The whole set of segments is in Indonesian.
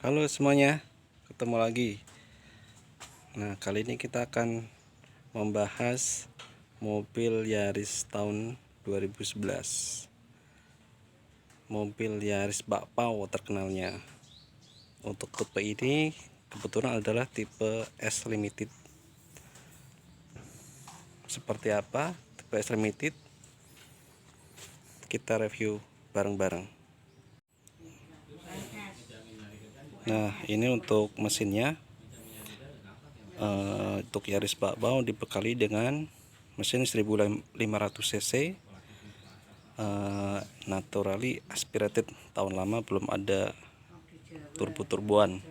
Halo semuanya, ketemu lagi. Nah, kali ini kita akan membahas mobil Yaris tahun 2011. Mobil Yaris bakpao terkenalnya. Untuk tipe ini kebetulan adalah tipe S Limited. Seperti apa tipe S Limited? Kita review bareng-bareng. Nah, ini untuk mesinnya. Untuk Yaris bakpao dibekali dengan mesin 1500 cc, naturally aspirated, tahun lama, belum ada turbo-turboan.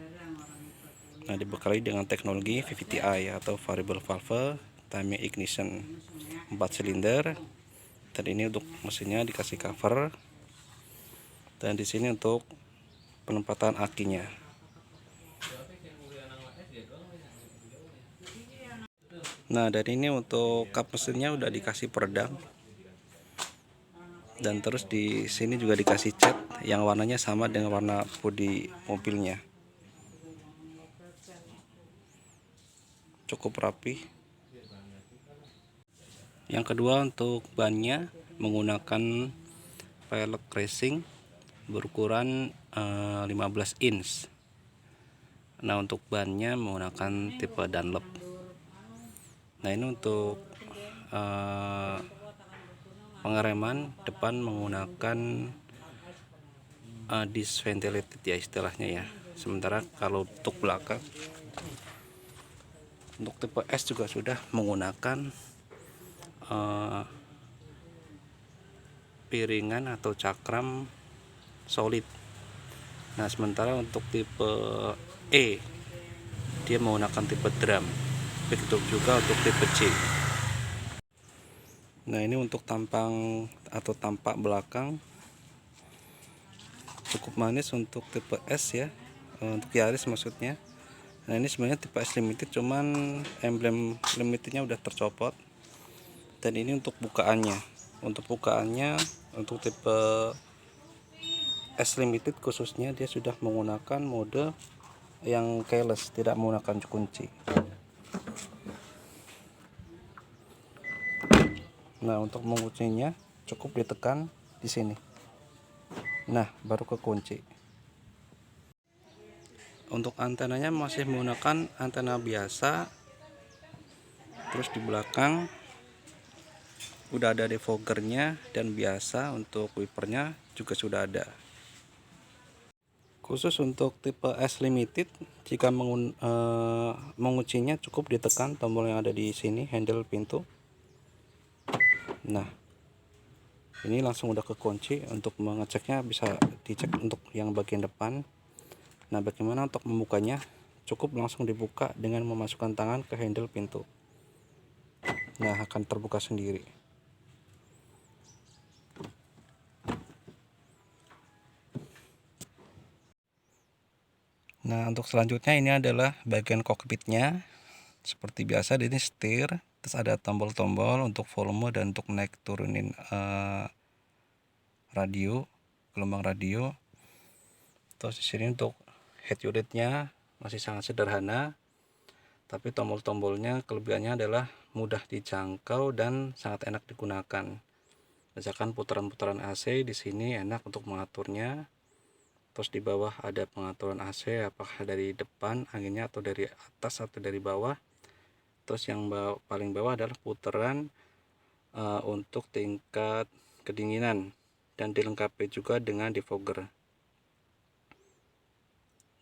Nah, dibekali dengan teknologi VVTi atau variable valve timing ignition 4 silinder. Dan ini untuk mesinnya dikasih cover, dan di sini untuk penempatan akinya. Nah, dari ini untuk kap mesinnya udah dikasih peredam, dan terus di sini juga dikasih cat yang warnanya sama dengan warna bodi mobilnya. Cukup rapi. Yang kedua, untuk bannya menggunakan velg racing berukuran 15 inch. Nah, untuk bannya menggunakan tipe Dunlop. Nah, ini untuk pengereman depan menggunakan disc ventilated ya istilahnya ya. Sementara kalau untuk belakang, untuk tipe S juga sudah menggunakan piringan atau cakram solid. Nah, sementara untuk tipe E dia menggunakan tipe drum. Begitu juga untuk tipe C. Nah, ini untuk tampang atau tampak belakang cukup manis untuk tipe S ya, untuk Yaris maksudnya. Nah, ini sebenarnya tipe S Limited, cuman emblem limitednya udah tercopot. Dan ini untuk bukaannya. Untuk tipe S Limited khususnya dia sudah menggunakan mode yang keyless, tidak menggunakan kunci. Nah, untuk menguncinya cukup ditekan di sini. Nah, baru ke kunci. Untuk antenanya masih menggunakan antena biasa. Terus di belakang udah ada defoggernya, dan biasa untuk wipernya juga sudah ada. Khusus untuk tipe S Limited, jika menguncinya cukup ditekan tombol yang ada di sini, handle pintu. Nah, ini langsung udah kekunci. Untuk mengeceknya bisa dicek untuk yang bagian depan. Nah, bagaimana untuk membukanya? Cukup langsung dibuka dengan memasukkan tangan ke handle pintu. Nah, akan terbuka sendiri. Nah, untuk selanjutnya ini adalah bagian kokpitnya. Seperti biasa, ini setir, terus ada tombol-tombol untuk volume dan untuk naik turunin radio, gelombang radio. Terus di sini untuk head unitnya masih sangat sederhana, tapi tombol-tombolnya kelebihannya adalah mudah dijangkau dan sangat enak digunakan. Misalkan putaran-putaran AC di sini enak untuk mengaturnya. Terus di bawah ada pengaturan AC, apakah dari depan anginnya atau dari atas atau dari bawah. Terus yang paling bawah adalah putaran untuk tingkat kedinginan, dan dilengkapi juga dengan defogger.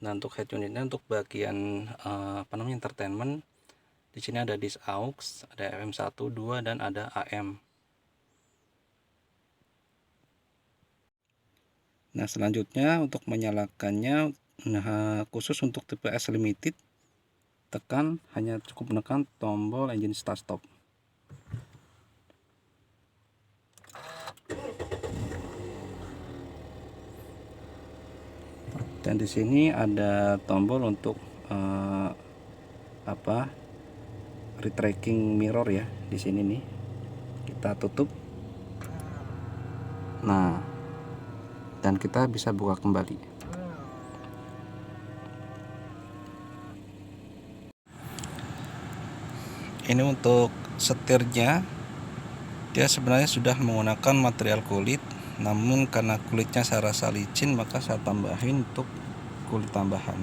Nah, untuk head unitnya untuk bagian entertainment, di sini ada disc aux, ada FM 1, 2, dan ada AM. Nah, selanjutnya untuk menyalakannya, khusus untuk tipe S Limited, hanya cukup menekan tombol engine start stop. Dan di sini ada tombol untuk retracking mirror ya. Di sini nih kita tutup. Nah, dan kita bisa buka kembali. Ini untuk setirnya, dia sebenarnya sudah menggunakan material kulit, namun karena kulitnya saya rasa licin, maka saya tambahin untuk kulit tambahan.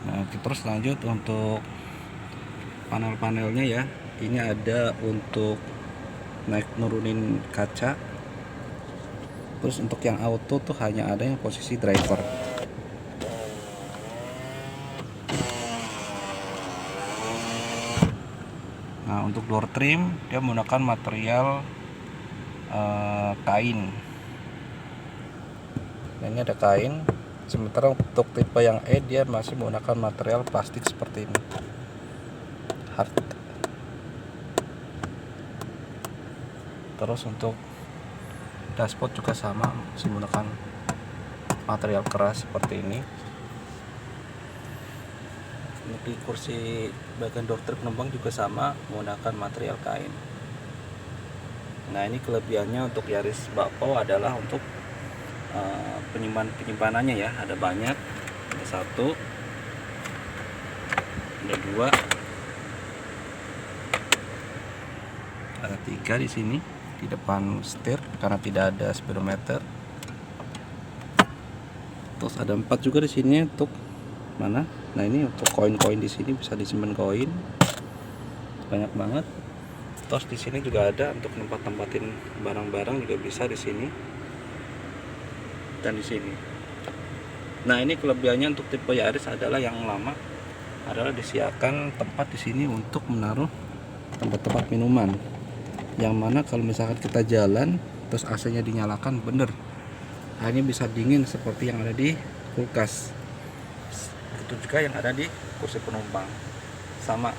Nah, terus lanjut untuk panel-panelnya ya. Ini ada untuk naik nurunin kaca. Terus untuk yang auto tuh hanya ada yang posisi driver. Nah, untuk door trim dia menggunakan material kain. Nah, ini ada kain. Sementara untuk tipe yang E dia masih menggunakan material plastik seperti ini, hard. Terus untuk dashboard juga sama, masih menggunakan material keras seperti ini. Untuk di kursi bagian door trim penumpang juga sama, menggunakan material kain. Nah, ini kelebihannya untuk Yaris Bakpao adalah untuk penyimpanannya ya, ada banyak, ada 1, ada 2, ada 3 di sini di depan setir karena tidak ada speedometer. Terus ada 4 juga di sini untuk mana? Nah, ini untuk koin-koin di sini bisa disimpan koin, banyak banget. Terus di sini juga ada untuk tempat-tempatin barang-barang juga bisa di sini dan di sini. Nah, ini kelebihannya untuk tipe Yaris adalah yang lama adalah disediakan tempat di sini untuk menaruh tempat-tempat minuman. Yang mana kalau misalkan kita jalan terus AC-nya dinyalakan, bener hanya bisa dingin seperti yang ada di kulkas. Itu juga yang ada di kursi penumpang sama.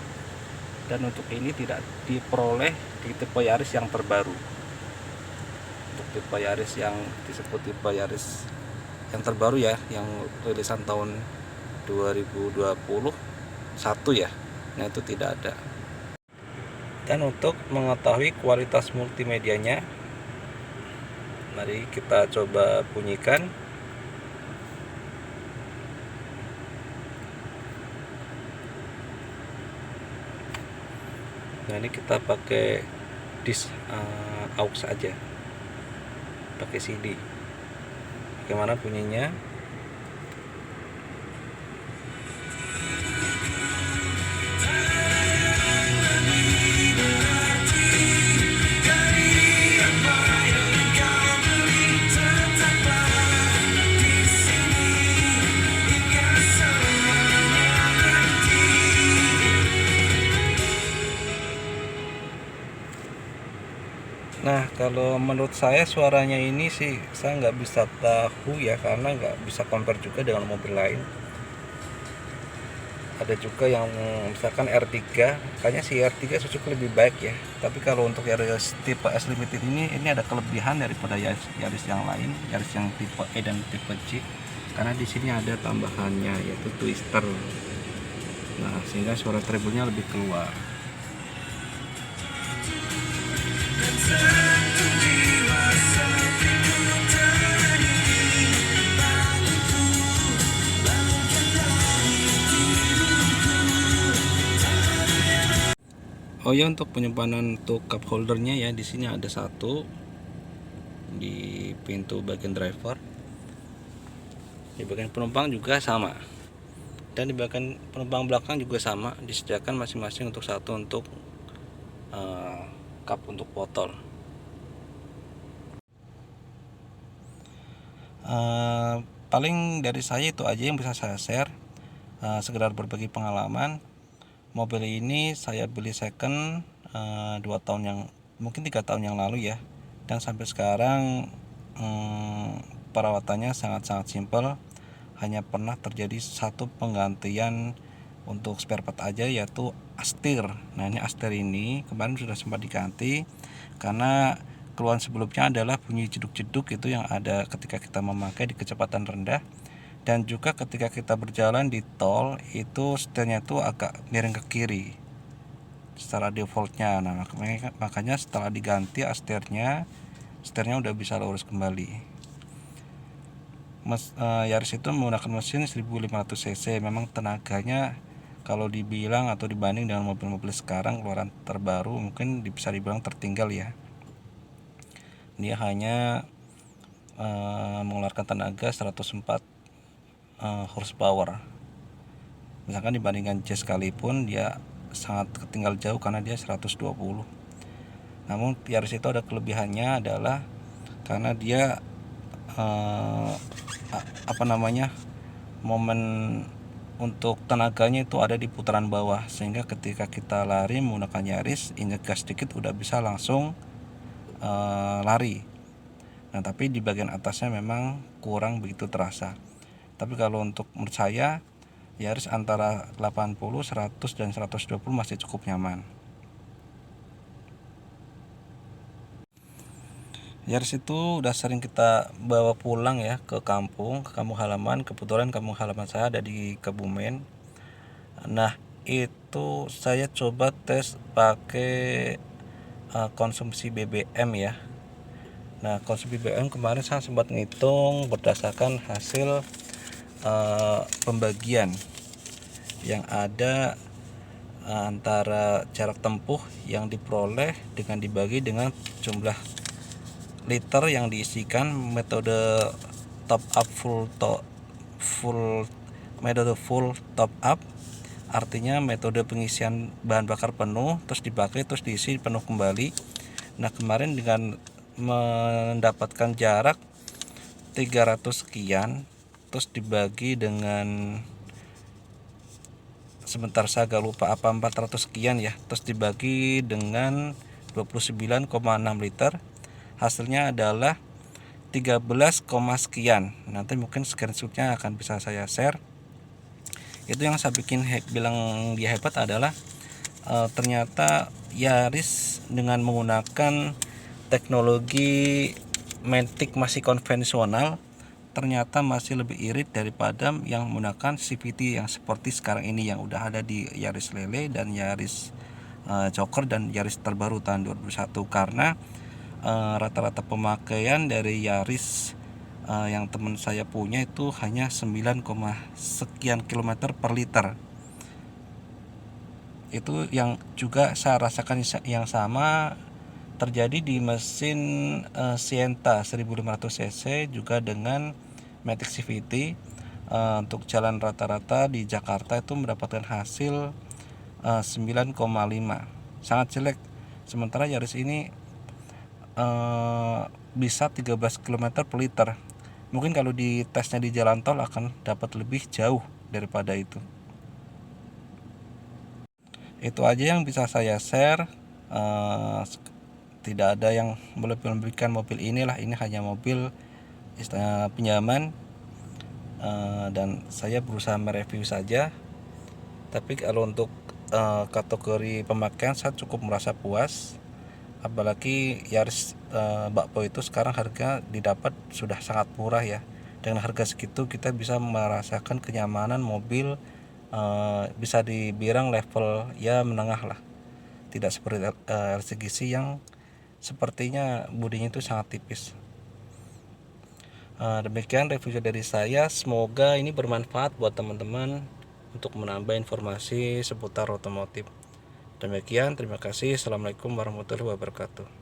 Dan untuk ini tidak diperoleh di tipe Yaris yang terbaru. Untuk tipe Yaris yang disebut tipe Yaris yang terbaru ya, yang rilisan tahun 2021 ya, nah itu tidak ada. Dan untuk mengetahui kualitas multimedianya, mari kita coba bunyikan. Nah, ini kita pakai disk aux aja, pakai CD. Bagaimana bunyinya? Nah, kalau menurut saya suaranya ini sih saya nggak bisa tahu ya, karena nggak bisa compare juga dengan mobil lain. Ada juga yang misalkan R3, kayaknya si R3 Suzuki lebih baik ya. Tapi kalau untuk Yaris tipe S Limited ini ada kelebihan daripada Yaris yang lain, Yaris yang tipe E dan tipe C, karena di sini ada tambahannya yaitu twister. Nah, sehingga suara treble-nya lebih keluar. Oh ya, untuk penyimpanan untuk cup holdernya ya, di sini ada 1 di pintu bagian driver. Di bagian penumpang juga sama. Dan di bagian penumpang belakang juga sama, disediakan masing-masing untuk 1 untuk cup untuk botol. Paling dari saya itu aja yang bisa saya share, sekedar berbagi pengalaman. Mobil ini saya beli second 2 tahun yang mungkin 3 tahun yang lalu ya, dan sampai sekarang perawatannya sangat-sangat simpel. Hanya pernah terjadi 1 penggantian untuk spare part aja, yaitu astir. Nah, ini astir ini kemarin sudah sempat diganti karena keluhan sebelumnya adalah bunyi jeduk-jeduk itu yang ada ketika kita memakai di kecepatan rendah. Dan juga ketika kita berjalan di tol itu setirnya itu agak miring ke kiri secara defaultnya. Nah, makanya setelah diganti setirnya udah bisa lurus kembali. Yaris itu menggunakan mesin 1500 cc. Memang tenaganya kalau dibilang atau dibanding dengan mobil-mobil sekarang keluaran terbaru mungkin bisa dibilang tertinggal ya. Dia hanya mengeluarkan tenaga 104 horsepower. Misalkan dibandingkan Jazz sekalipun dia sangat ketinggal jauh karena dia 120. Namun Yaris itu ada kelebihannya adalah karena dia momen untuk tenaganya itu ada di putaran bawah, sehingga ketika kita lari menggunakan Yaris, injek gas sedikit udah bisa langsung lari. Nah tapi di bagian atasnya memang kurang begitu terasa. Tapi kalau untuk menurut saya Yaris antara 80, 100 dan 120 masih cukup nyaman. Yaris itu udah sering kita bawa pulang ya ke kampung halaman. Kebetulan kampung halaman saya ada di Kebumen. Nah itu saya coba tes pakai konsumsi BBM ya. Nah konsumsi BBM kemarin saya sempat ngitung berdasarkan hasil pembagian yang ada antara jarak tempuh yang diperoleh dengan dibagi dengan jumlah liter yang diisikan metode top up full top up, artinya metode pengisian bahan bakar penuh terus dipakai terus diisi penuh kembali. Nah kemarin dengan mendapatkan jarak 300 sekian terus dibagi dengan sebentar saya agak lupa apa 400 sekian ya, terus dibagi dengan 29,6 liter, hasilnya adalah 13, sekian. Nanti mungkin screenshotnya akan bisa saya share. Itu yang saya bilang dia hebat adalah ternyata Yaris dengan menggunakan teknologi matic masih konvensional ternyata masih lebih irit daripada yang menggunakan CVT yang seperti sekarang ini yang udah ada di Yaris Lele dan Yaris Joker dan Yaris terbaru tahun 2001, karena rata-rata pemakaian dari Yaris yang teman saya punya itu hanya 9, sekian kilometer per liter. Itu yang juga saya rasakan yang sama terjadi di mesin Sienta 1500 cc juga dengan Matic CVT. Untuk jalan rata-rata di Jakarta itu mendapatkan hasil 9,5, sangat jelek. Sementara Yaris ini bisa 13 km per liter. Mungkin kalau di tesnya di jalan tol akan dapat lebih jauh daripada itu. Itu aja yang bisa saya share. Tidak ada yang melebih-lebihkan mobil inilah, ini hanya mobil pinjaman dan saya berusaha mereview saja. Tapi kalau untuk kategori pemakaian saya cukup merasa puas, apalagi Yaris bakpo itu sekarang harga didapat sudah sangat murah ya. Dengan harga segitu kita bisa merasakan kenyamanan mobil, bisa dibilang level ya menengah lah, tidak seperti LCGC yang sepertinya bodinya itu sangat tipis. Demikian review dari saya, semoga ini bermanfaat buat teman-teman untuk menambah informasi seputar otomotif. Demikian, terima kasih. Assalamualaikum warahmatullahi wabarakatuh.